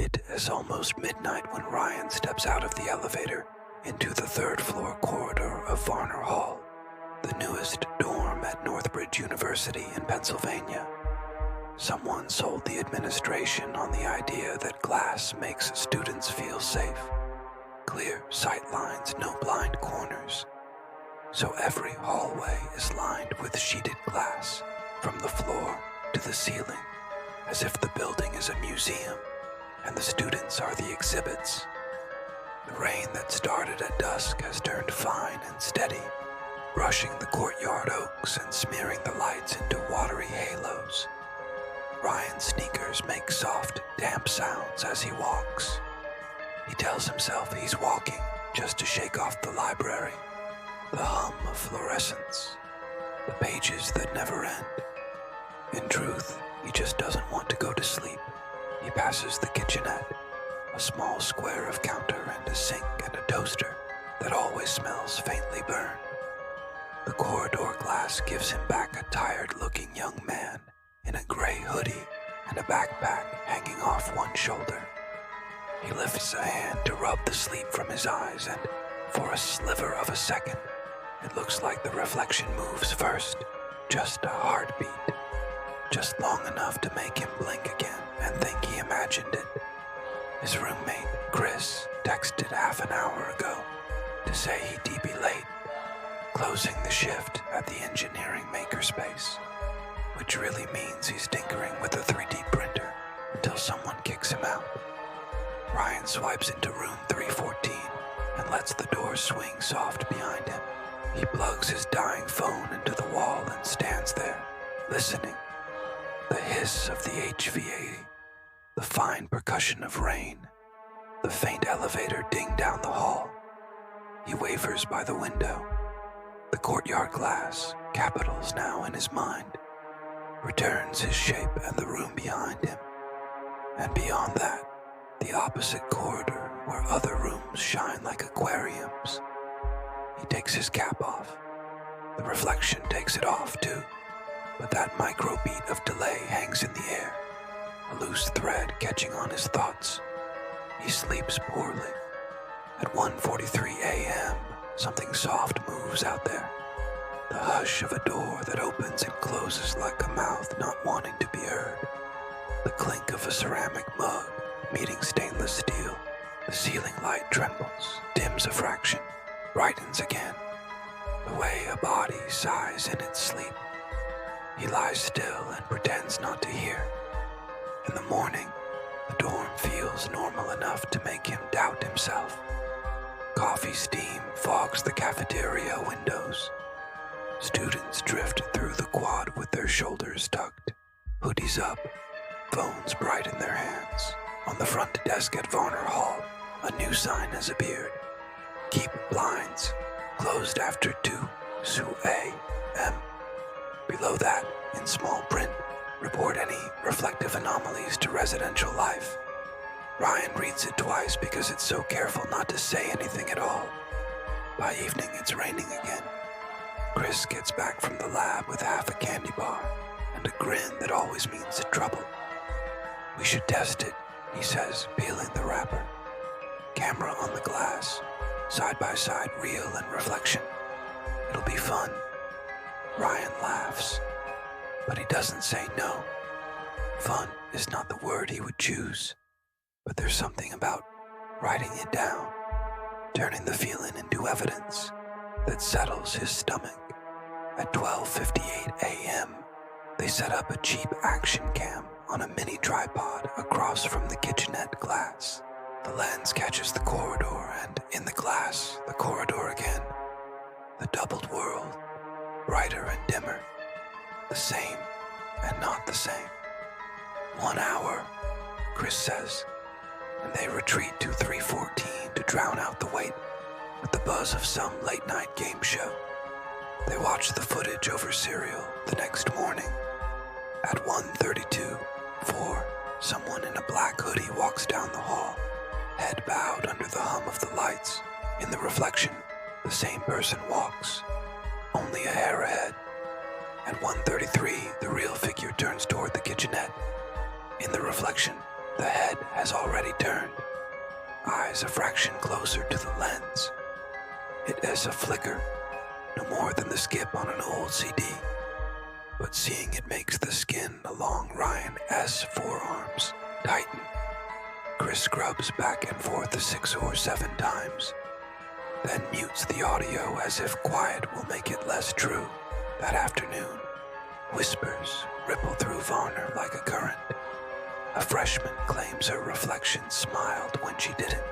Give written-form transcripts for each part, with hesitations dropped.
It is almost midnight when Ryan steps out of the elevator into the third-floor corridor of Varner Hall, the newest dorm at Northbridge University in Pennsylvania. Someone sold the administration on the idea that glass makes students feel safe. Clear sight lines, no blind corners. So every hallway is lined with sheeted glass, from the floor to the ceiling, as if the building is a museum and the students are the exhibits. The rain that started at dusk has turned fine and steady, brushing the courtyard oaks and smearing the lights into watery halos. Ryan's sneakers make soft, damp sounds as he walks. He tells himself he's walking just to shake off the library, the hum of fluorescence, the pages that never end. In truth, he just doesn't want to go to sleep. He passes the kitchenette, a small square of counter and a sink and a toaster that always smells faintly burned. The corridor glass gives him back a tired-looking young man in a gray hoodie and a backpack hanging off one shoulder. He lifts a hand to rub the sleep from his eyes, and for a sliver of a second, it looks like the reflection moves first, just a heartbeat, just long enough to make him blink again and think he imagined it. His roommate, Chris, texted half an hour ago to say he'd be late, closing the shift at the engineering makerspace, which really means he's tinkering with a 3D printer until someone kicks him out. Ryan swipes into room 314 and lets the door swing soft behind him. He plugs his dying phone into the wall and stands there, listening. The hiss of the HVAC, the fine percussion of rain, the faint elevator ding down the hall. He wavers by the window. The courtyard glass, capitals now in his mind, returns his shape and the room behind him. And beyond that, the opposite corridor where other rooms shine like aquariums. He takes his cap off. The reflection takes it off too, but that microbeat of delay hangs in the air, a loose thread catching on his thoughts. He sleeps poorly. At 1:43 a.m., something soft moves out there. The hush of a door that opens and closes like a mouth not wanting to be heard. The clink of a ceramic mug meeting stainless steel. The ceiling light trembles, dims a fraction, brightens again, the way a body sighs in its sleep. He lies still and pretends not to hear. In the morning, the dorm feels normal enough to make him doubt himself. Coffee steam fogs the cafeteria windows. Students drift through the quad with their shoulders tucked, hoodies up, phones bright in their hands. On the front desk at Varner Hall, a new sign has appeared. Keep blinds closed after 2 a.m. Below that, in small print, report any reflective anomalies to residential life. Ryan reads it twice because it's so careful not to say anything at all. By evening, it's raining again. Chris gets back from the lab with half a candy bar and a grin that always means trouble. We should test it, he says, peeling the wrapper. Camera on the glass, side-by-side reel and reflection. It'll be fun. Ryan laughs, but he doesn't say no. Fun is not the word he would choose, but there's something about writing it down, turning the feeling into evidence that settles his stomach. At 12:58 a.m., they set up a cheap action cam on a mini tripod across from the kitchenette glass. The lens catches the corridor, and in the glass, the corridor again. The doubled world, brighter and dimmer, the same and not the same. 1 hour, Chris says, and they retreat to 314 to drown out the wait with the buzz of some late-night game show. They watch the footage over cereal the next morning. At 1:32, someone in a black hoodie walks down the hall, head bowed under the hum of the lights. In the reflection, the same person walks, only a hair ahead. At 1:33, the real figure turns toward the kitchenette. In the reflection, the head has already turned, eyes a fraction closer to the lens. It is a flicker, no more than the skip on an old CD, but seeing it makes the skin along Ryan S. forearms tighten. Chris scrubs back and forth 6 or 7 times, then mutes the audio as if quiet will make it less true. That afternoon, whispers ripple through Varner like a current. A freshman claims her reflection smiled when she didn't.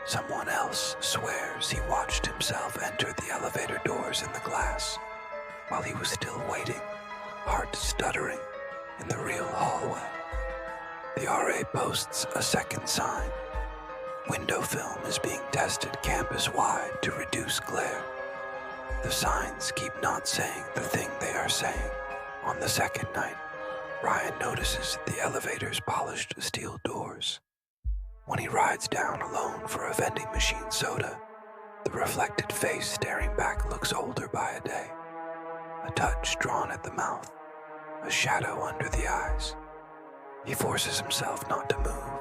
Someone else swears he watched himself enter the elevator doors in the glass while he was still waiting, heart stuttering, in the real hallway. The RA posts a second sign. Window film is being tested campus-wide to reduce glare. The signs keep not saying the thing they are saying. On the second night, Ryan notices the elevator's polished steel doors. When he rides down alone for a vending machine soda, the reflected face staring back looks older by a day. A touch drawn at the mouth, a shadow under the eyes. He forces himself not to move,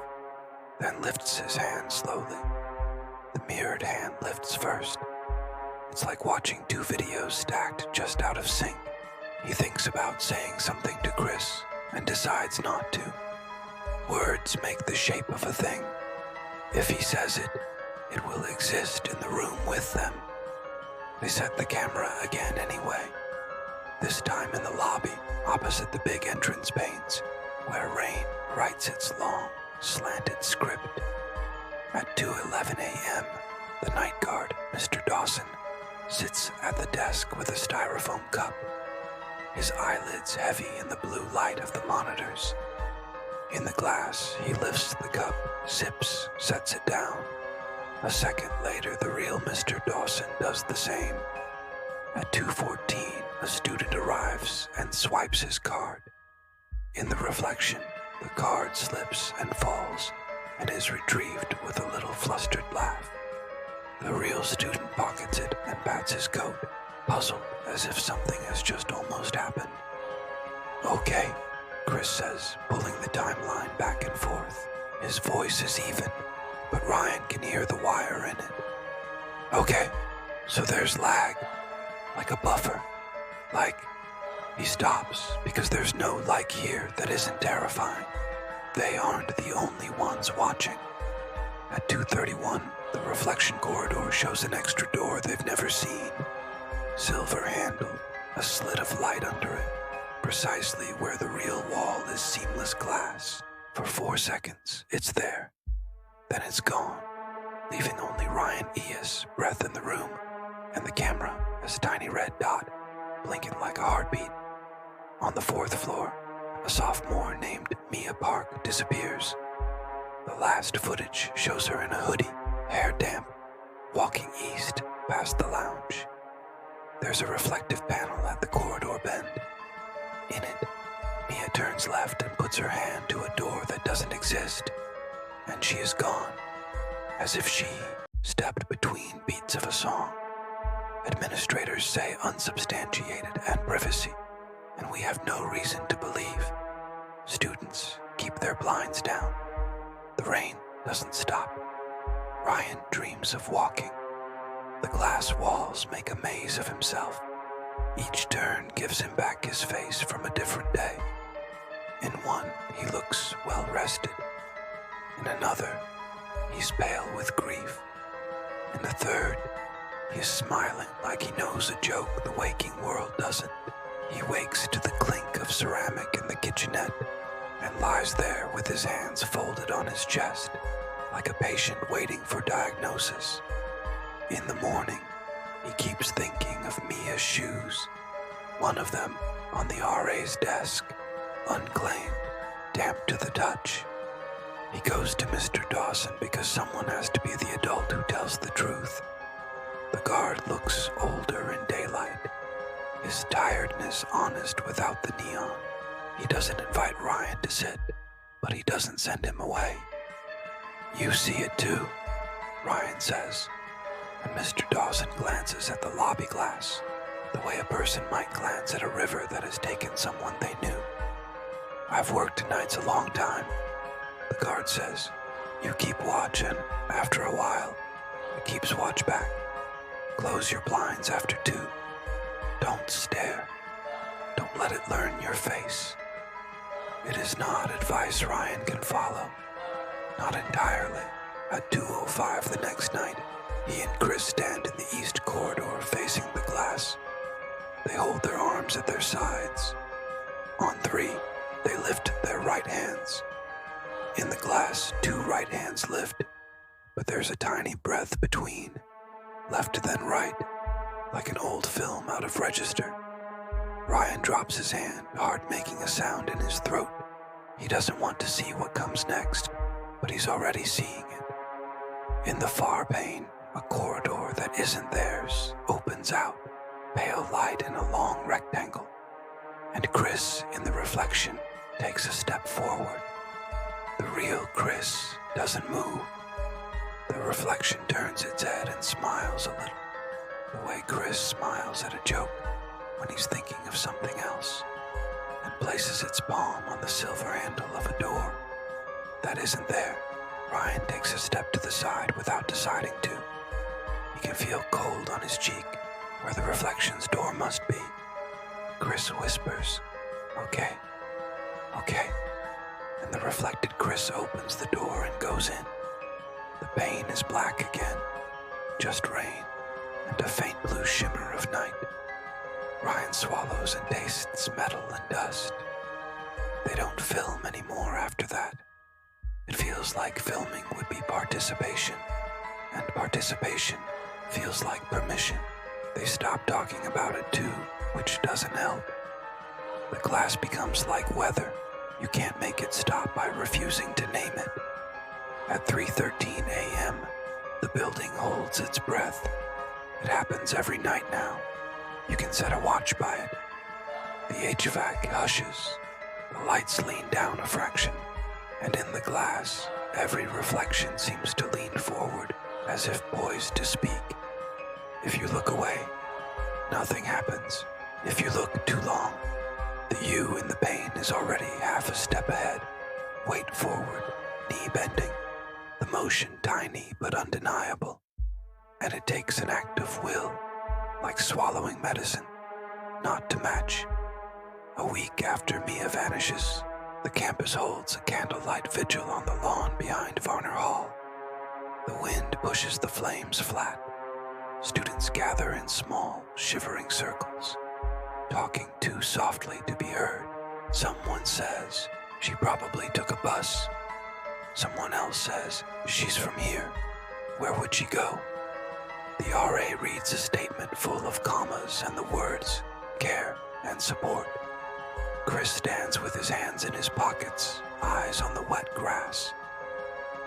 then lifts his hand slowly. The mirrored hand lifts first. It's like watching 2 videos stacked just out of sync. He thinks about saying something to Chris and decides not to. Words make the shape of a thing. If he says it, it will exist in the room with them. They set the camera again anyway, this time in the lobby opposite the big entrance panes, where rain writes its long, slanted script. At 2:11 a.m., the night guard, Mr. Dawson, sits at the desk with a styrofoam cup, his eyelids heavy in the blue light of the monitors. In the glass, he lifts the cup, sips, sets it down. A second later, the real Mr. Dawson does the same. At 2:14, a student arrives and swipes his card. In the reflection, the card slips and falls and is retrieved with a little flustered laugh. The real student pockets it and pats his coat, puzzled as if something has just almost happened. "Okay," Chris says, pulling the timeline back and forth. His voice is even, but Ryan can hear the wire in it. "Okay, so there's lag, like a buffer, like..." He stops because there's no like here that isn't terrifying. They aren't the only ones watching. At 2:31, the reflection corridor shows an extra door they've never seen. Silver handled, a slit of light under it, precisely where the real wall is seamless glass. For 4 seconds, it's there. Then it's gone, leaving only Ryan S.'s breath in the room, and the camera as a tiny red dot, blinking like a heartbeat. On the 4th floor, a sophomore named Mia Park disappears. The last footage shows her in a hoodie, hair damp, walking east past the lounge. There's a reflective panel at the corridor bend. In it, Mia turns left and puts her hand to a door that doesn't exist, and she is gone, as if she stepped between beats of a song. Administrators say unsubstantiated and privacy, and we have no reason to believe. Students keep their blinds down. The rain doesn't stop. Ryan dreams of walking. The glass walls make a maze of himself. Each turn gives him back his face from a different day. In one, he looks well rested. In another, he's pale with grief. In the third, he's smiling like he knows a joke the waking world doesn't. He wakes to the clink of ceramic in the kitchenette and lies there with his hands folded on his chest, like a patient waiting for diagnosis. In the morning, he keeps thinking of Mia's shoes, one of them on the RA's desk, unclaimed, damp to the touch. He goes to Mr. Dawson because someone has to be the adult who tells the truth. The guard looks older in daylight, his tiredness honest without the neon. He doesn't invite Ryan to sit, but he doesn't send him away. "You see it too," Ryan says, and Mr. Dawson glances at the lobby glass, the way a person might glance at a river that has taken someone they knew. "I've worked nights a long time," the guard says. You keep watch, and after a while, it keeps watch back. Close your blinds after 2. Don't stare. Don't let it learn your face. It is not advice Ryan can follow. Not entirely. At 2:05 the next night, he and Chris stand in the east corridor facing the glass. They hold their arms at their sides. On 3, they lift their right hands. In the glass, 2 right hands lift, but there's a tiny breath between, left then right, like an old film out of register. Ryan drops his hand, hard making a sound in his throat. He doesn't want to see what comes next, but he's already seeing it. In the far pane, a corridor that isn't theirs opens out, pale light in a long rectangle, and Chris, in the reflection, takes a step forward. The real Chris doesn't move. The reflection turns its head and smiles a little, the way Chris smiles at a joke when he's thinking of something else, and places its palm on the silver handle of a door that isn't there. Ryan takes a step to the side without deciding to. He can feel cold on his cheek where the reflection's door must be. Chris whispers, "Okay, okay," and the reflected Chris opens the door and goes in. The pane is black again, just rain and a faint blue shimmer of night. Ryan swallows and tastes metal and dust. They don't film anymore after that. It feels like filming would be participation, and participation feels like permission. They stop talking about it too, which doesn't help. The glass becomes like weather. You can't make it stop by refusing to name it. At 3:13 a.m., the building holds its breath. It happens every night now. You can set a watch by it. The HVAC hushes. The lights lean down a fraction, and in the glass, every reflection seems to lean forward as if poised to speak. If you look away, nothing happens. If you look too long, the you in the pane is already half a step ahead. Weight forward, knee bending, the motion tiny but undeniable. And it takes an act of will, like swallowing medicine, not to match. A week after Mia vanishes, the campus holds a candlelight vigil on the lawn behind Varner Hall. The wind pushes the flames flat. Students gather in small, shivering circles, talking too softly to be heard. Someone says, "She probably took a bus." Someone else says, "She's from here. Where would she go?" The RA reads a statement full of commas and the words, care and support. Chris stands with his hands in his pockets, eyes on the wet grass.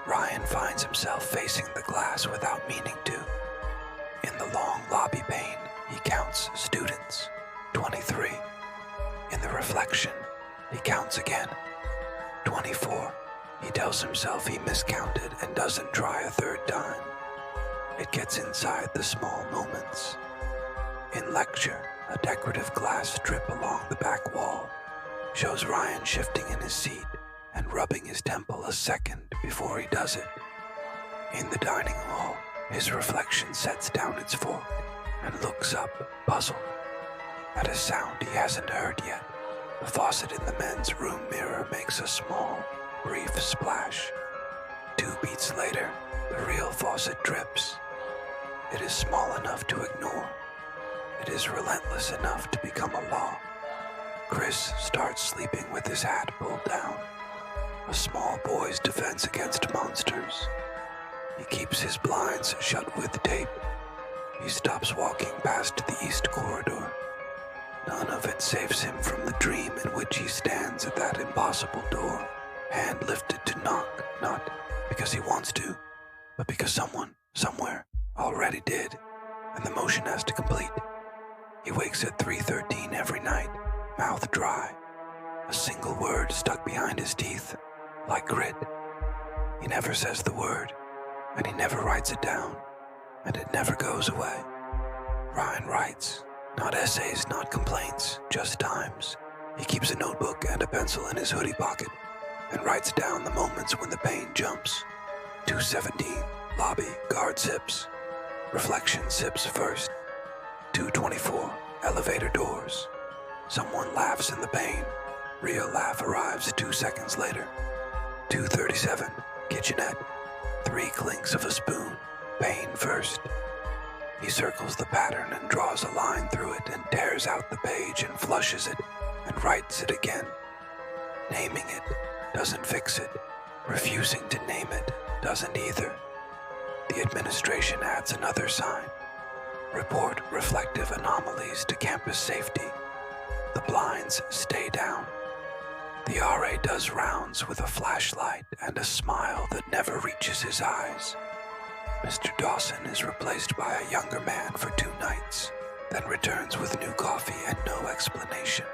Ryan finds himself facing the glass without meaning to. In the long lobby pane, he counts students, 23. In the reflection, he counts again, 24. He tells himself he miscounted and doesn't try a third time. It gets inside the small moments. In lecture, a decorative glass strip along the back wall shows Ryan shifting in his seat and rubbing his temple a second before he does it. In the dining hall, his reflection sets down its fork and looks up, puzzled, at a sound he hasn't heard yet. The faucet in the men's room mirror makes a small, brief splash. 2 beats later, the real faucet drips. It is small enough to ignore. It is relentless enough to become a law. Chris starts sleeping with his hat pulled down, a small boy's defense against monsters. He keeps his blinds shut with tape. He stops walking past the east corridor. None of it saves him from the dream in which he stands at that impossible door, hand lifted to knock, not because he wants to, but because someone, somewhere, already did, and the motion has to complete. He wakes at 3:13 every night, mouth dry, a single word stuck behind his teeth, like grit. He never says the word, and he never writes it down, and it never goes away. Ryan writes, not essays, not complaints, just times. He keeps a notebook and a pencil in his hoodie pocket, and writes down the moments when the pain jumps. 217, lobby, guard 𝗬𝗂. Reflection 𝗬𝗂 first. 224, elevator doors. Someone laughs in the pane. Real laugh arrives 2 seconds later. 237, kitchenette. 3 clinks of a spoon. Pane first. He circles the pattern and draws a line through it and tears out the page and flushes it and writes it again. Naming it doesn't fix it. Refusing to name it doesn't either. The administration adds another sign. Report reflective anomalies to campus safety. The blinds stay down. The RA does rounds with a flashlight and a smile that never reaches his eyes. Mr. Dawson is replaced by a younger man for 2 nights, then returns with new coffee and no explanation.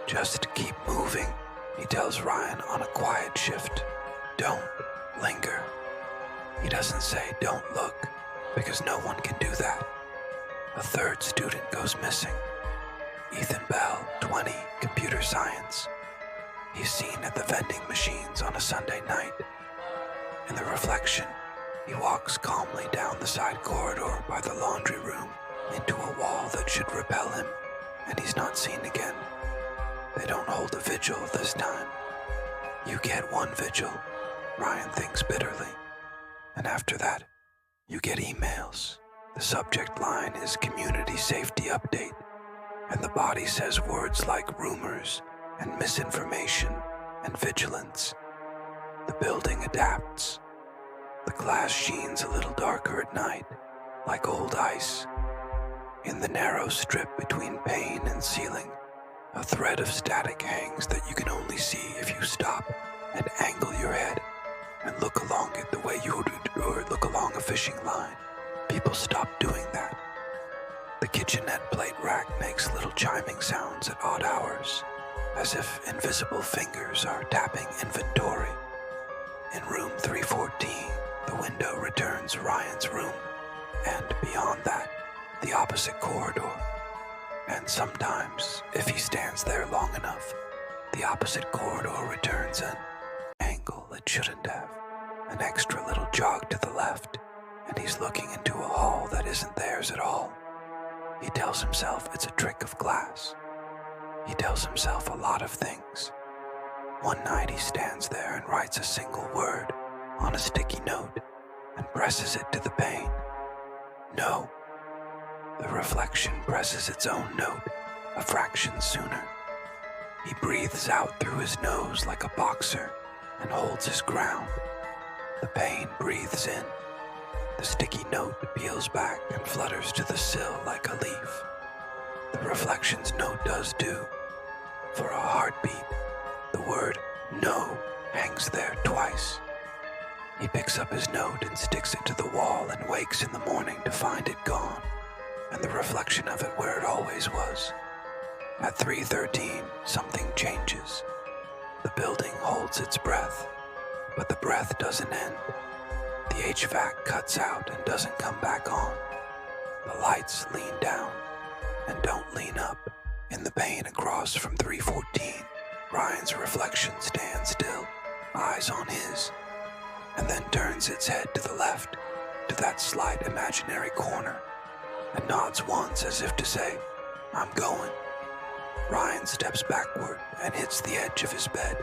Just keep moving, he tells Ryan on a quiet shift. Don't linger. He doesn't say don't look, because no one can do that. A 3rd student goes missing. Ethan Bell, 20, computer science. He's seen at the vending machines on a Sunday night. In the reflection, he walks calmly down the side corridor by the laundry room into a wall that should repel him, and he's not seen again. They don't hold a vigil this time. You get 1 vigil, Ryan thinks bitterly. And after that, you get emails. The subject line is community safety update, and the body says words like rumors and misinformation and vigilance. The building adapts. The glass sheens a little darker at night, like old ice. In the narrow strip between pane and ceiling, a thread of static hangs that you can only see if you stop and angle your head and look along it the way you would look along a fishing line. People stop doing that. The kitchenette plate rack makes little chiming sounds at odd hours, as if invisible fingers are tapping inventory. In room 314, the window returns Ryan's room, and beyond that, the opposite corridor. And sometimes, if he stands there long enough, the opposite corridor returns an angle it shouldn't have, an extra little jog to the left, and he's looking into a hall that isn't theirs at all. He tells himself it's a trick of glass. He tells himself a lot of things. One night he stands there and writes a single word on a sticky note and presses it to the pane. No. The reflection presses its own note a fraction sooner. He breathes out through his nose like a boxer and holds his ground. The pane breathes in. The sticky note peels back and flutters to the sill like a leaf. The reflection's note does too. For a heartbeat, the word no hangs there twice. He picks up his note and sticks it to the wall and wakes in the morning to find it gone, and the reflection of it where it always was. At 3:13, something changes. The building holds its breath, but the breath doesn't end. The HVAC cuts out and doesn't come back on. The lights lean down and don't lean up. In the pane across from 314, Ryan's reflection stands still, eyes on his, and then turns its head to the left, to that slight imaginary corner, and nods once as if to say, "I'm going." Ryan steps backward and hits the edge of his bed.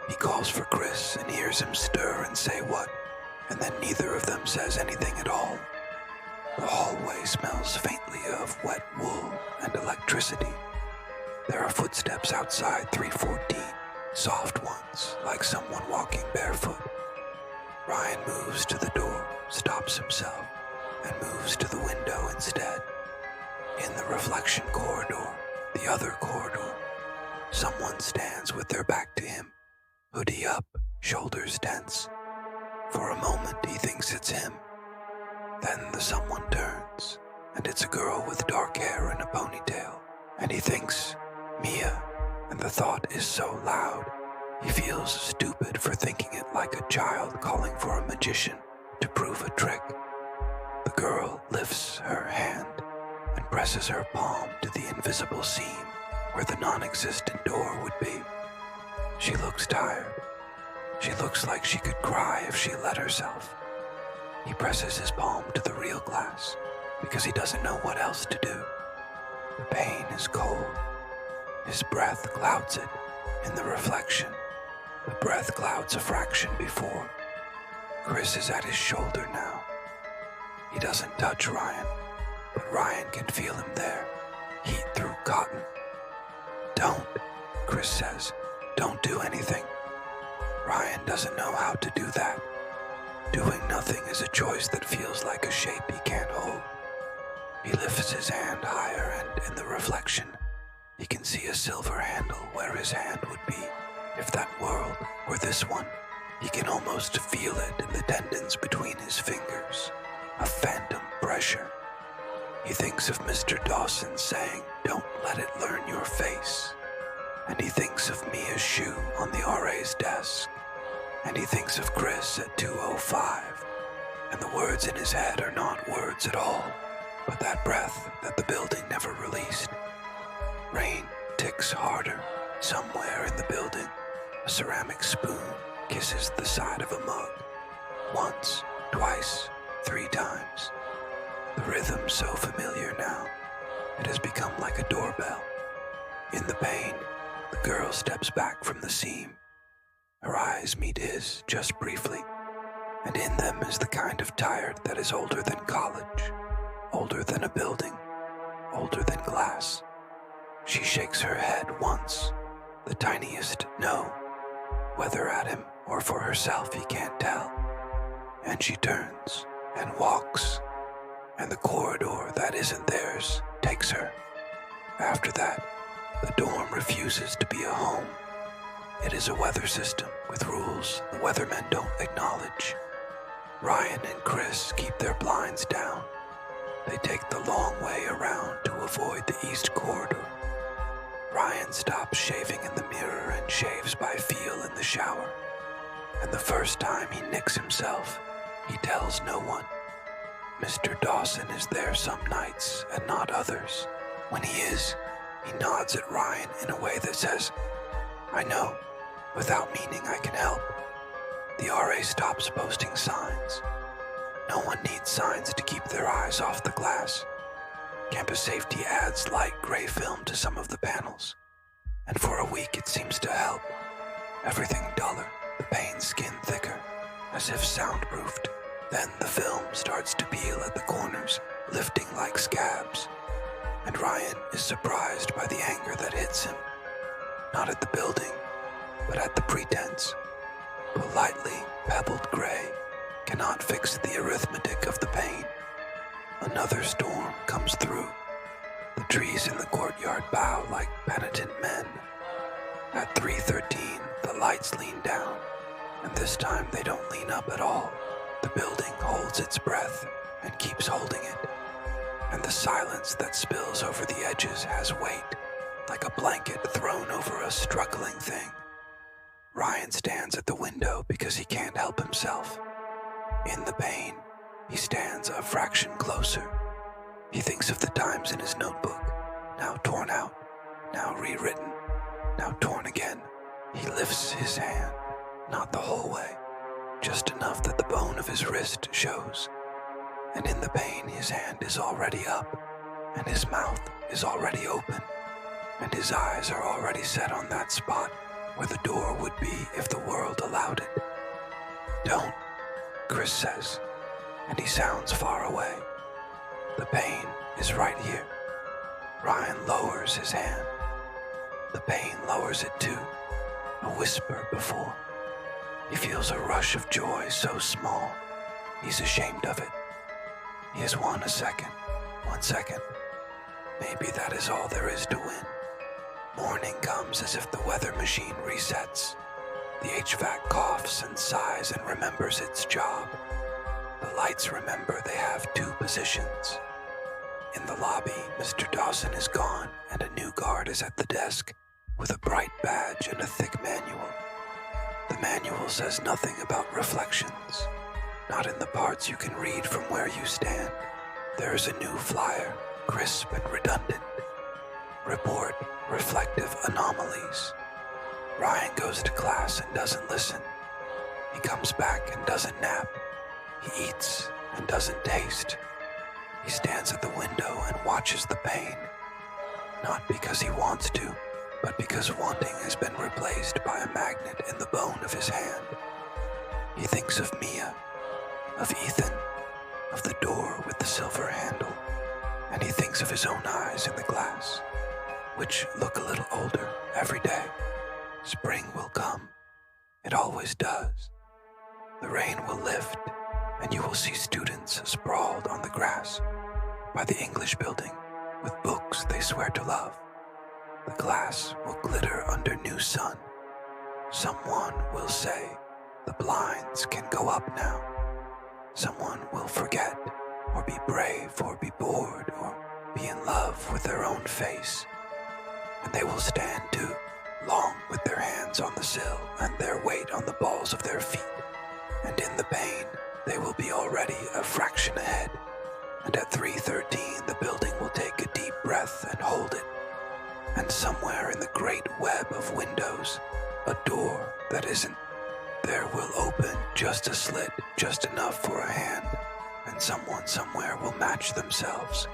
He calls for Chris and hears him stir and say what, and then neither of them says anything at all. The hallway smells faintly of wet wool and electricity. There are footsteps outside 314, soft ones, like someone walking barefoot. Ryan moves to the door, stops himself, and moves to the window instead. In the reflection corridor, the other corridor, someone stands with their back to him, hoodie up, shoulders tense. For a moment he thinks it's him. Then the someone turns, and it's a girl with dark hair and a ponytail, and he thinks, Mia, and the thought is so loud, he feels stupid for thinking it like a child calling for a magician to prove a trick. The girl lifts her hand and presses her palm to the invisible seam where the non-existent door would be. She looks tired. She looks like she could cry if she let herself. He presses his palm to the real glass because he doesn't know what else to do. The pane is cold. His breath clouds it in the reflection. The breath clouds a fraction before. Chris is at his shoulder now. He doesn't touch Ryan, but Ryan can feel him there, heat through cotton. Don't, Chris says. Don't do anything. Ryan doesn't know how to do that. Doing nothing is a choice that feels like a shape he can't hold. He lifts his hand higher, and in the reflection, he can see a silver handle where his hand would be if that world were this one. He can almost feel it in the tendons between his fingers, a phantom pressure. He thinks of Mr. Dawson saying, "Don't let it learn your face." And he thinks of Mia's shoe on the RA's desk. And he thinks of Chris at 2:05. And the words in his head are not words at all, but that breath that the building never released. Rain ticks harder. Somewhere in the building, a ceramic spoon kisses the side of a mug. Once, twice, 3 times. The rhythm so familiar now, it has become like a doorbell. In the pane, the girl steps back from the seam. Her eyes meet his just briefly, and in them is the kind of tired that is older than college, older than a building, older than glass. She shakes her head once, the tiniest no, whether at him or for herself he can't tell. And she turns and walks, and the corridor that isn't theirs takes her. After that, the dorm refuses to be a home. It is a weather system with rules the weathermen don't acknowledge. Ryan and Chris keep their blinds down. They take the long way around to avoid the east corridor. Ryan stops shaving in the mirror and shaves by feel in the shower. And the first time he nicks himself, he tells no one. Mr. Dawson is there some nights and not others. When he is, he nods at Ryan in a way that says, "I know, without meaning I can help." The RA stops posting signs. No one needs signs to keep their eyes off the glass. Campus safety adds light gray film to some of the panels, and for a week it seems to help. Everything duller, the pane skin thicker, as if soundproofed. Then the film starts to peel at the corners, lifting like scabs, and Ryan is surprised by the anger that hits him. Not at the building, but at the pretense. Politely pebbled gray cannot fix the arithmetic of the pane. Another storm comes through. The trees in the courtyard bow like penitent men. At 3:13, the lights lean down, and this time they don't lean up at all. The building holds its breath and keeps holding it, and the silence that spills over the edges has weight, like a blanket thrown over a struggling thing. Ryan stands at the window because he can't help himself. In the pane, he stands a fraction closer. He thinks of the times in his notebook, now torn out, now rewritten, now torn again. He lifts his hand, not the whole way, just enough that the bone of his wrist shows. And in the pane, his hand is already up, and his mouth is already open, and his eyes are already set on that spot where the door would be if the world allowed it. "Don't," Chris says, and he sounds far away. The pane is right here. Ryan lowers his hand. The pane lowers it too, a whisper before. He feels a rush of joy so small, he's ashamed of it. He has won a second, 1 second. Maybe that is all there is to win. Morning comes as if the weather machine resets. The HVAC coughs and sighs and remembers its job. The lights remember they have 2 positions. In the lobby, Mr. Dawson is gone and a new guard is at the desk with a bright badge and a thick manual. The manual says nothing about reflections, not in the parts you can read from where you stand. There is a new flyer, crisp and redundant. Report reflective anomalies. Ryan goes to class and doesn't listen. He comes back and doesn't nap. He eats and doesn't taste. He stands at the window and watches the pain. Not because he wants to, but because wanting has been replaced by a magnet in the bone of his hand. He thinks of Mia, of Ethan, of the door with the silver handle, and he thinks of his own eyes in the glass, which look a little older every day. Spring will come. It always does. The rain will lift, and you will see students sprawled on the grass by the English building with books they swear to love. The glass will glitter under new sun. Someone will say, the blinds can go up now. Someone will forget, or be brave, or be bored, or be in love with their own face. And they will stand too, long with their hands on the sill and their weight on the balls of their feet. And in the pain, they will be already a fraction ahead. And at 3:13, the building will take a deep breath and hold it. And somewhere in the great web of windows, a door that isn't, there will open just a slit, just enough for a hand, and someone somewhere will match themselves.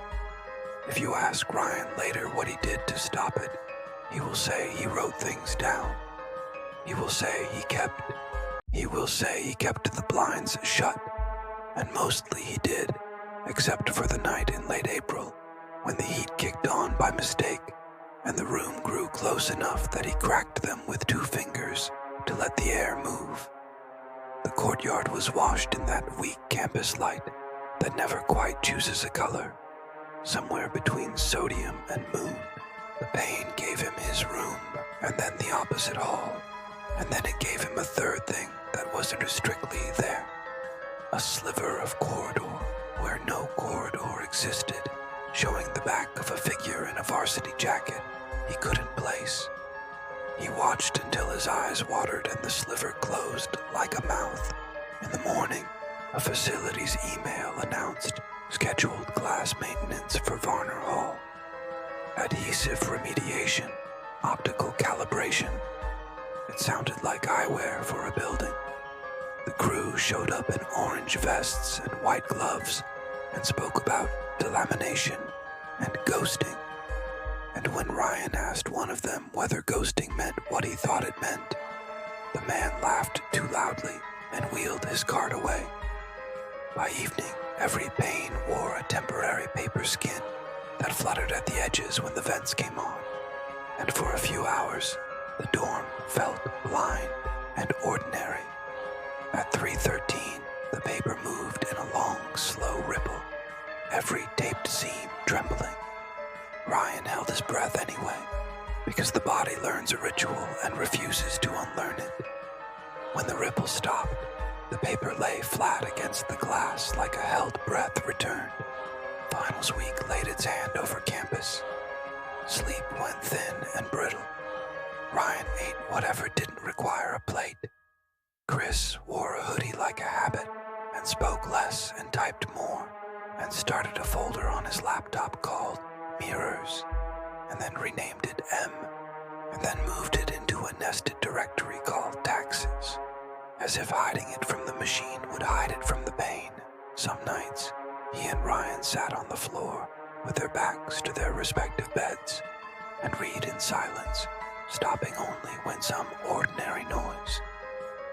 If you ask Ryan later what he did to stop it, he will say he wrote things down. He will say he kept the blinds shut, and mostly he did, except for the night in late April, when the heat kicked on by mistake, and the room grew close enough that he cracked them with 2 fingers to let the air move. The courtyard was washed in that weak campus light that never quite chooses a color, somewhere between sodium and moon. The pain gave him his room, and then the opposite hall, and then it gave him a third thing that wasn't strictly there. A sliver of corridor where no corridor existed, showing the back of a figure in a varsity jacket he couldn't place. He watched until his eyes watered and the sliver closed like a mouth. In the morning, a facilities email announced scheduled class maintenance for Varner Hall. Adhesive remediation, optical calibration. It sounded like eyewear for a building. The crew showed up in orange vests and white gloves and spoke about delamination and ghosting. And when Ryan asked one of them whether ghosting meant what he thought it meant, the man laughed too loudly and wheeled his cart away. By evening, every pane wore a temporary paper skin that fluttered at the edges when the vents came on, and for a few hours, the dorm felt blind and ordinary. At 3:13, the paper moved in a long, slow ripple, every taped seam trembling. Ryan held his breath anyway, because the body learns a ritual and refuses to unlearn it. When the ripple stopped, the paper lay flat against the glass like a held breath returned. Finals week laid its hand over campus. Sleep went thin and brittle. Ryan ate whatever didn't require a plate. Chris wore a hoodie like a habit and spoke less and typed more, and started a folder on his laptop called Mirrors, and then renamed it M, and then moved it into a nested directory called Taxes, as if hiding it from the machine would hide it from the pain. Some nights, he and Ryan sat on the floor with their backs to their respective beds and read in silence, stopping only when some ordinary noise,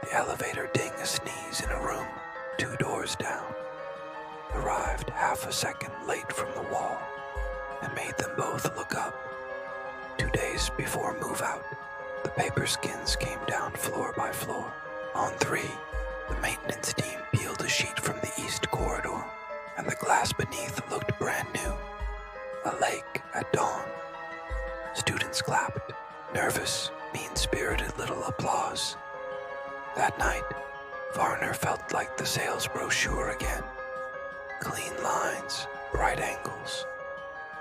the elevator ding a sneeze in a room 2 doors down, arrived half a second late from the wall and made them both look up. 2 days before move-out, the paper skins came down floor by floor. On 3, the maintenance team peeled a sheet from the east corridor, and the glass beneath looked brand new. A lake at dawn. Students clapped, nervous, mean-spirited little applause. That night, Varner felt like the sales brochure again. Clean lines, bright angles,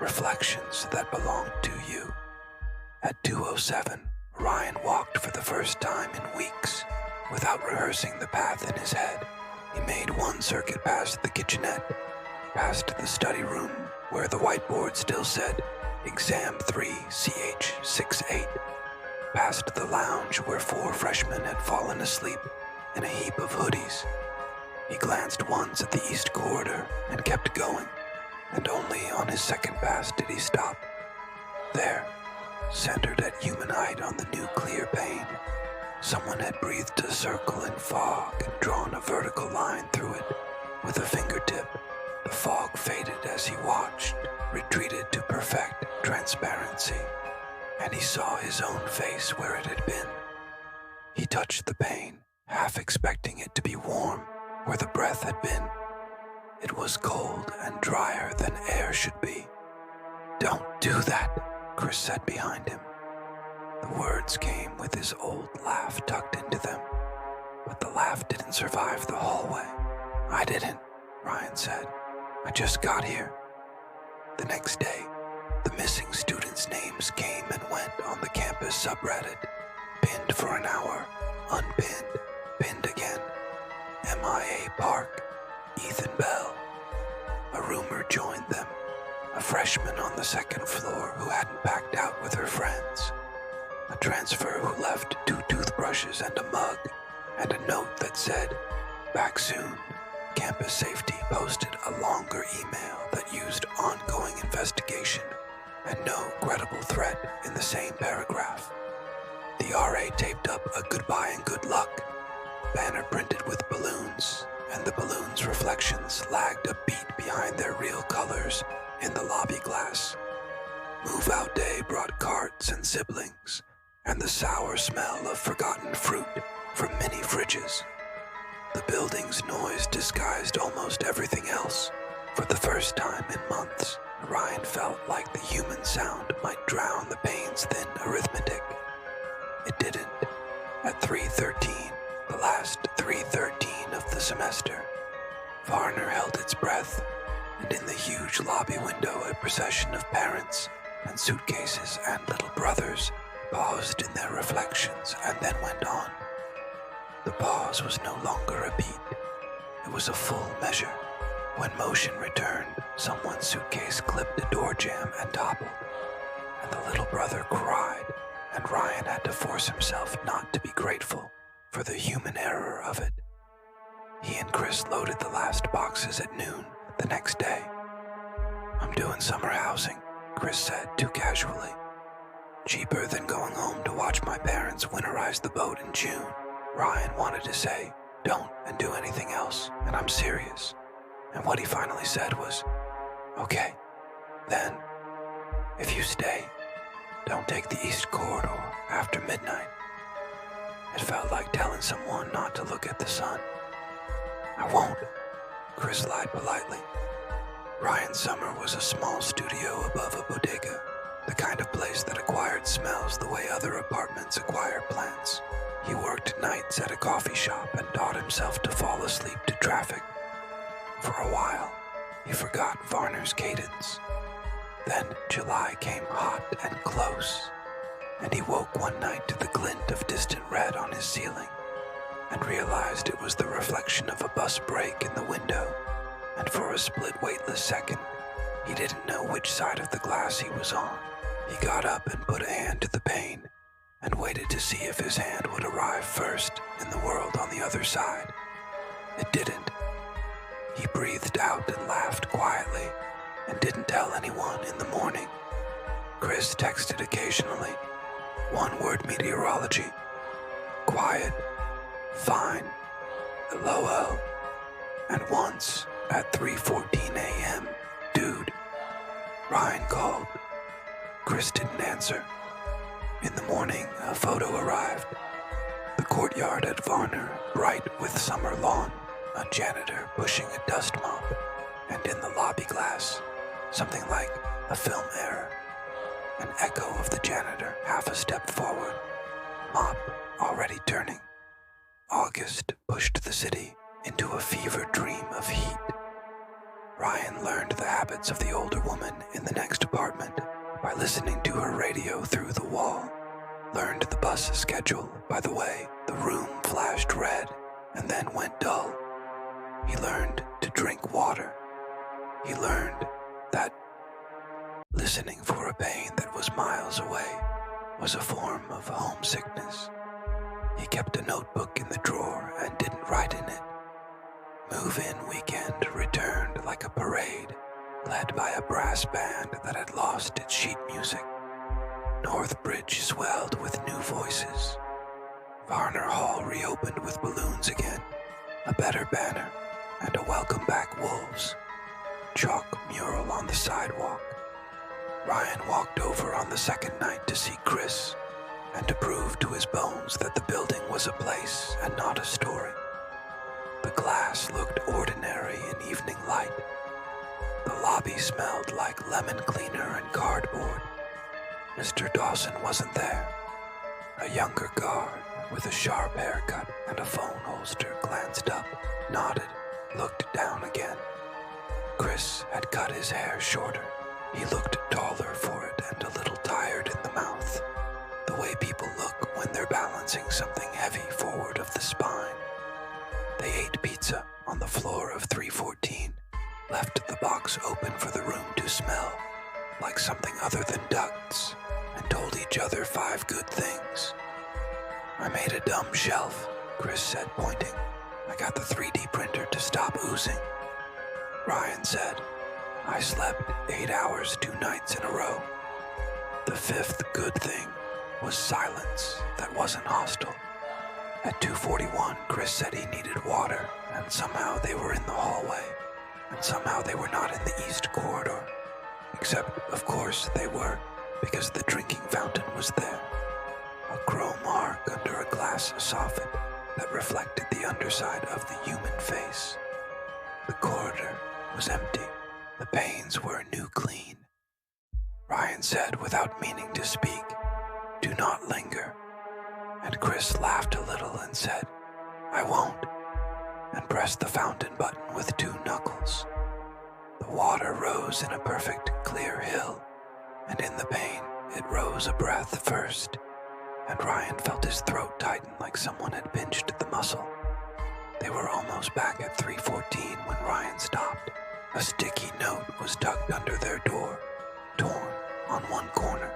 reflections that belonged to you. At 2:07, Ryan walked for the first time in weeks, without rehearsing the path in his head. He made 1 circuit past the kitchenette, past the study room where the whiteboard still said Exam 3 CH 68, past the lounge where 4 freshmen had fallen asleep in a heap of hoodies. He glanced once at the east corridor and kept going, and only on his second pass did he stop. There, centered at human height on the new clear pane, someone had breathed a circle in fog and drawn a vertical line through it with a fingertip. The fog faded as he watched, retreated to perfect transparency, and he saw his own face where it had been. He touched the pane, half expecting it to be warm where the breath had been. It was cold and drier than air should be. "Don't do that," Chris said behind him. The words came with his old laugh tucked into them, but the laugh didn't survive the hallway. "I didn't," Ryan said. "I just got here." The next day, the missing students' names came and went on the campus subreddit, pinned for an hour, unpinned, pinned again. MIA Park, Ethan Bell. A rumor joined them, a freshman on the second floor who hadn't packed out with her friends. A transfer who left 2 toothbrushes and a mug, and a note that said, "Back soon." Campus Safety posted a longer email that used ongoing investigation and no credible threat in the same paragraph. The RA taped up a "goodbye and good luck" banner printed with balloons, and the balloons' reflections lagged a beat behind their real colors in the lobby glass. Move-out day brought carts and siblings, and the sour smell of forgotten fruit from many fridges. The building's noise disguised almost everything else. For the first time in months, Ryan felt like the human sound might drown the pain's thin arithmetic. It didn't. At 3:13, the last 3:13 of the semester, Varner held its breath, and in the huge lobby window a procession of parents and suitcases and little brothers paused in their reflections and then went on. The pause was no longer a beat. It was a full measure. When motion returned, someone's suitcase clipped a door jamb and toppled, and the little brother cried, and Ryan had to force himself not to be grateful for the human error of it. He and Chris loaded the last boxes at noon the next day. "I'm doing summer housing," Chris said too casually. "Cheaper than going home to watch my parents winterize the boat in June." Ryan wanted to say, "Don't and do anything else, and I'm serious." And what he finally said was, "Okay, then, if you stay, don't take the east corridor after midnight." It felt like telling someone not to look at the sun. "I won't," Chris lied politely. Ryan's summer was a small studio above a bodega, the kind of place that acquired smells the way other apartments acquire plants. He worked nights at a coffee shop and taught himself to fall asleep to traffic. For a while, he forgot Varner's cadence. Then July came hot and close, and he woke one night to the glint of distant red on his ceiling, and realized it was the reflection of a bus brake in the window, and for a split weightless second, he didn't know which side of the glass he was on. He got up and put a hand to the pane, and waited to see if his hand would arrive first in the world on the other side. It didn't. He breathed out and laughed quietly, and didn't tell anyone in the morning. Chris texted occasionally, one-word meteorology, quiet, fine, LOL, and once at 3:14 a.m., dude. Ryan called. Chris didn't answer. In the morning, a photo arrived. The courtyard at Varner, bright with summer lawn, a janitor pushing a dust mop, and in the lobby glass, something like a film error. An echo of the janitor half a step forward, mop already turning. August pushed the city into a fever dream of heat. Ryan learned the habits of the older woman in the next apartment by listening to her radio through the wall, learned the bus schedule by the way the room flashed red and then went dull. He learned to drink water. He learned that listening for a pain that was miles away was a form of homesickness. He kept a notebook in the drawer and didn't write in it. Move-in weekend returned like a parade, led by a brass band that had lost its sheet music. Northbridge swelled with new voices. Varner Hall reopened with balloons again, a better banner, and a welcome back wolves. Chalk mural on the sidewalk. Ryan walked over on the second night to see Chris, and to prove to his bones that the building was a place and not a story. The glass looked ordinary in evening light. The lobby smelled like lemon cleaner and cardboard. Mr. Dawson wasn't there. A younger guard with a sharp haircut and a phone holster glanced up, nodded, looked down again. Chris had cut his hair shorter. He looked taller for it and a little tired in the mouth, the way people look when they're balancing something heavy forward of the spine. They ate pizza on the floor of 314, left the box open for the room to smell, like something other than ducts, and told each other 5 good things. I made a dumb shelf, Chris said, pointing. I got the 3D printer to stop oozing. Ryan said, I slept 8 hours 2 nights in a row. The 5th good thing was silence that wasn't hostile. At 2:41, Chris said he needed water, and somehow they were in the hallway, and somehow they were not in the east corridor. Except, of course, they were, because the drinking fountain was there. A crow mark under a glass soffit that reflected the underside of the human face. The corridor was empty. The panes were new clean. Ryan said without meaning to speak, "Do not linger." And Chris laughed a little and said, "I won't," and pressed the fountain button with 2 knuckles. The water rose in a perfect clear hill, and in the pane it rose a breath first, and Ryan felt his throat tighten like someone had pinched the muscle. They were almost back at 314 when Ryan stopped. A sticky note was tucked under their door, torn on one corner.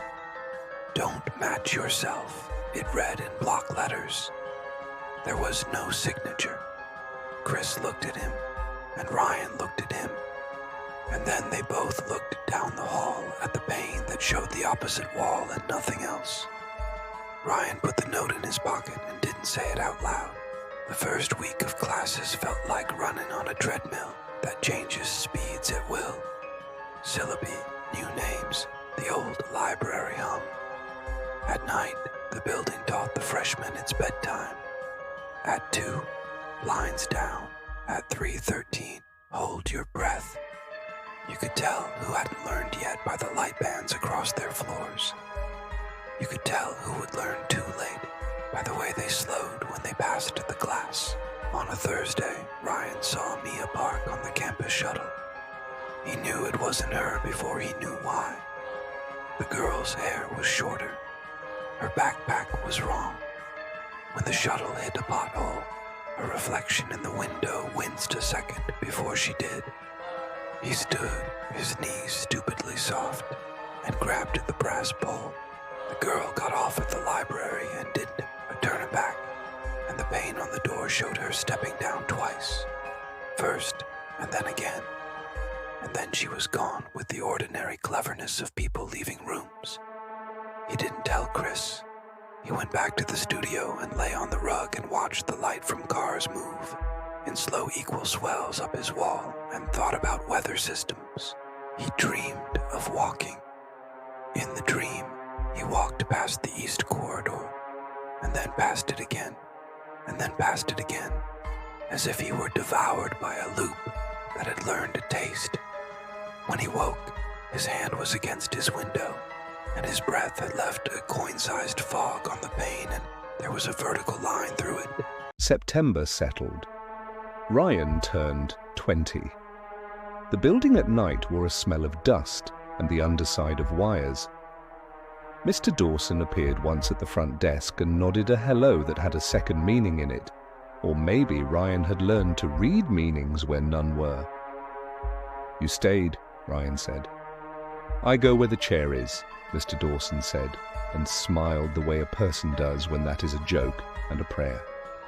"Don't match yourself," it read in block letters. There was no signature. Chris looked at him, and Ryan looked at him, and then they both looked down the hall at the pane that showed the opposite wall and nothing else. Ryan put the note in his pocket and didn't say it out loud. The first week of classes felt like running on a treadmill that changes speeds at will. Syllabi, new names, the old library hum. At night, the building taught the freshmen it's bedtime. At 2, blinds down. At 3:13, hold your breath. You could tell who hadn't learned yet by the light bands across their floors. You could tell who would learn too late by the way they slowed when they passed the class. On a Thursday, Ryan saw Mia park on the campus shuttle. He knew it wasn't her before he knew why. The girl's hair was shorter. Her backpack was wrong. When the shuttle hit a pothole, a reflection in the window winced a second before she did. He stood, his knees stupidly soft, and grabbed the brass pole. The girl got off at the library and didn't turn it back, and the pane on the door showed her stepping down twice. First, and then again. And then she was gone with the ordinary cleverness of people leaving rooms. He didn't tell Chris. He went back to the studio and lay on the rug and watched the light from cars move in slow equal swells up his wall and thought about weather systems. He dreamed of walking. In the dream, he walked past the east corridor, and then past it again, and then past it again, as if he were devoured by a loop that had learned a taste. When he woke, his hand was against his window, and his breath had left a coin-sized fog on the pane, and there was a vertical line through it. September settled. Ryan turned 20. The building at night wore a smell of dust and the underside of wires. Mr. Dawson appeared once at the front desk and nodded a hello that had a second meaning in it, or maybe Ryan had learned to read meanings where none were. "You stayed," Ryan said. "I go where the chair is," Mr. Dawson said, and smiled the way a person does when that is a joke and a prayer.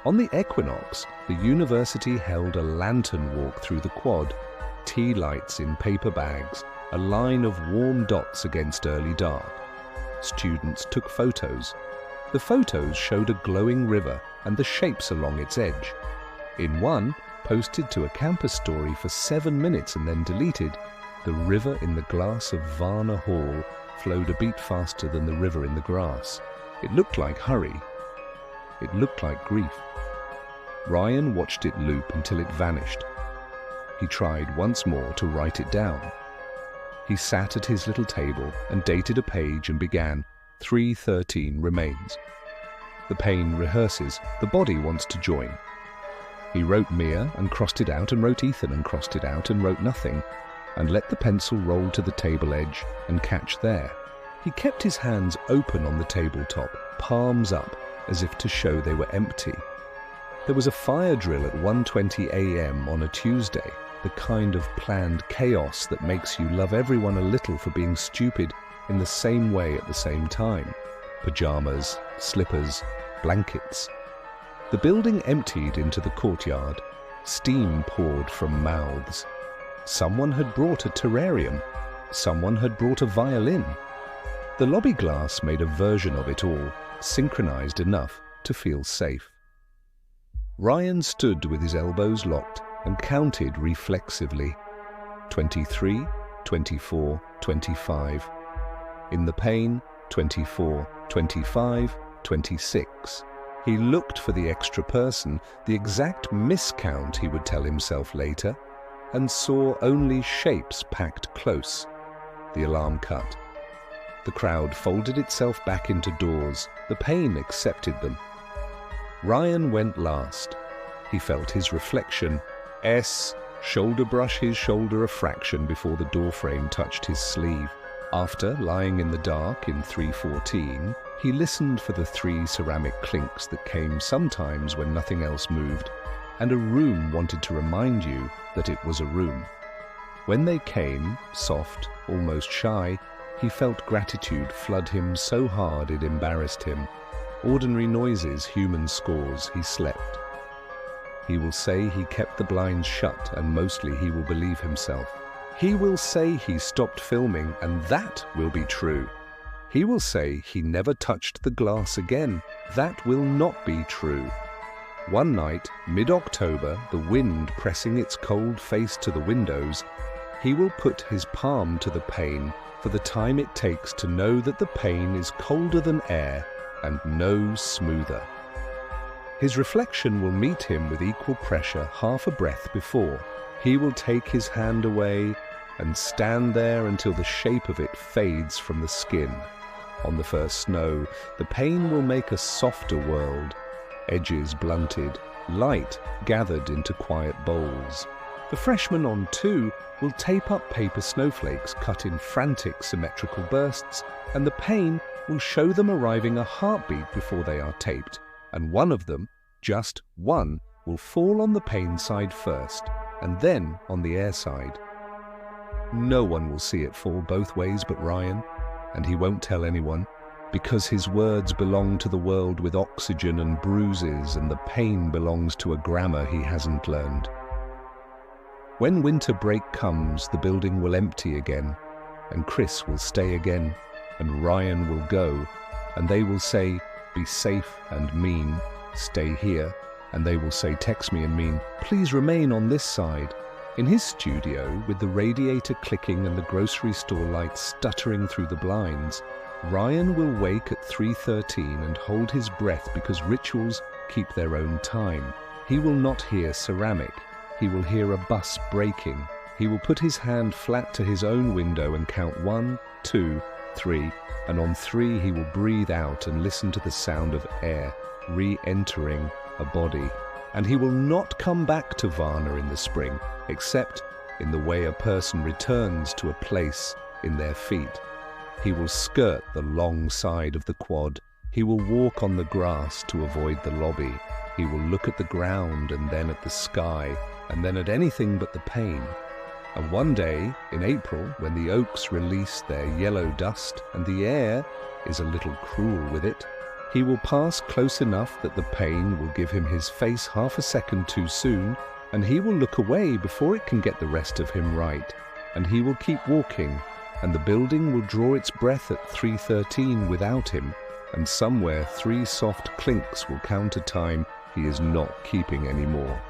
On the equinox, the university held a lantern walk through the quad, tea lights in paper bags, a line of warm dots against early dark. Students took photos. The photos showed a glowing river and the shapes along its edge. In one, posted to a campus story for 7 minutes and then deleted, the river in the glass of Varner Hall flowed a beat faster than the river in the grass. It looked like hurry. It looked like grief. Ryan watched it loop until it vanished. He tried once more to write it down. He sat at his little table and dated a page and began, 3:13 remains. The pain rehearses, the body wants to join. He wrote Mia and crossed it out and wrote Ethan and crossed it out and wrote nothing, and let the pencil roll to the table edge and catch there. He kept his hands open on the tabletop, palms up, as if to show they were empty. There was a fire drill at 1:20 a.m. on a Tuesday, the kind of planned chaos that makes you love everyone a little for being stupid in the same way at the same time. Pajamas, slippers, blankets. The building emptied into the courtyard. Steam poured from mouths. Someone had brought a terrarium. Someone had brought a violin. The lobby glass made a version of it all, synchronized enough to feel safe. Ryan stood with his elbows locked and counted reflexively. 23, 24, 25. In the pain, 24, 25, 26. He looked for the extra person, the exact miscount he would tell himself later, and saw only shapes packed close. The alarm cut. The crowd folded itself back into doors. The pain accepted them. Ryan went last. He felt his reflection. Shoulder brush his shoulder a fraction before the doorframe touched his sleeve. After lying in the dark in 3:14, he listened for the 3 ceramic clinks that came sometimes when nothing else moved, and a room wanted to remind you that it was a room. When they came, soft, almost shy, he felt gratitude flood him so hard it embarrassed him. Ordinary noises, human scores, he slept. He will say he kept the blinds shut, and mostly he will believe himself. He will say he stopped filming, and that will be true. He will say he never touched the glass again. That will not be true. One night, mid-October, the wind pressing its cold face to the windows, he will put his palm to the pane for the time it takes to know that the pane is colder than air and no smoother. His reflection will meet him with equal pressure half a breath before. He will take his hand away and stand there until the shape of it fades from the skin. On the first snow, the pain will make a softer world, edges blunted, light gathered into quiet bowls. The freshman on 2 will tape up paper snowflakes cut in frantic symmetrical bursts, and the pain will show them arriving a heartbeat before they are taped, and one of them, just one, will fall on the pain side first, and then on the air side. No one will see it fall both ways but Ryan, and he won't tell anyone, because his words belong to the world with oxygen and bruises, and the pain belongs to a grammar he hasn't learned. When winter break comes, the building will empty again, and Chris will stay again, and Ryan will go, and they will say, "Be safe and mean, stay here," and they will say, "Text me and mean, please remain on this side." In his studio, with the radiator clicking and the grocery store lights stuttering through the blinds, Ryan will wake at 3:13 and hold his breath because rituals keep their own time. He will not hear ceramic. He will hear a bus braking. He will put his hand flat to his own window and count 1, 2, 3, and on 3 he will breathe out and listen to the sound of air re-entering a body. And he will not come back to Varner in the spring, except in the way a person returns to a place in their feet. He will skirt the long side of the quad. He will walk on the grass to avoid the lobby. He will look at the ground and then at the sky, and then at anything but the pain. And one day, in April, when the oaks release their yellow dust and the air is a little cruel with it, he will pass close enough that the pain will give him his face half a second too soon, and he will look away before it can get the rest of him right, and he will keep walking, and the building will draw its breath at 3:13 without him, and somewhere 3 soft clinks will counter time he is not keeping anymore.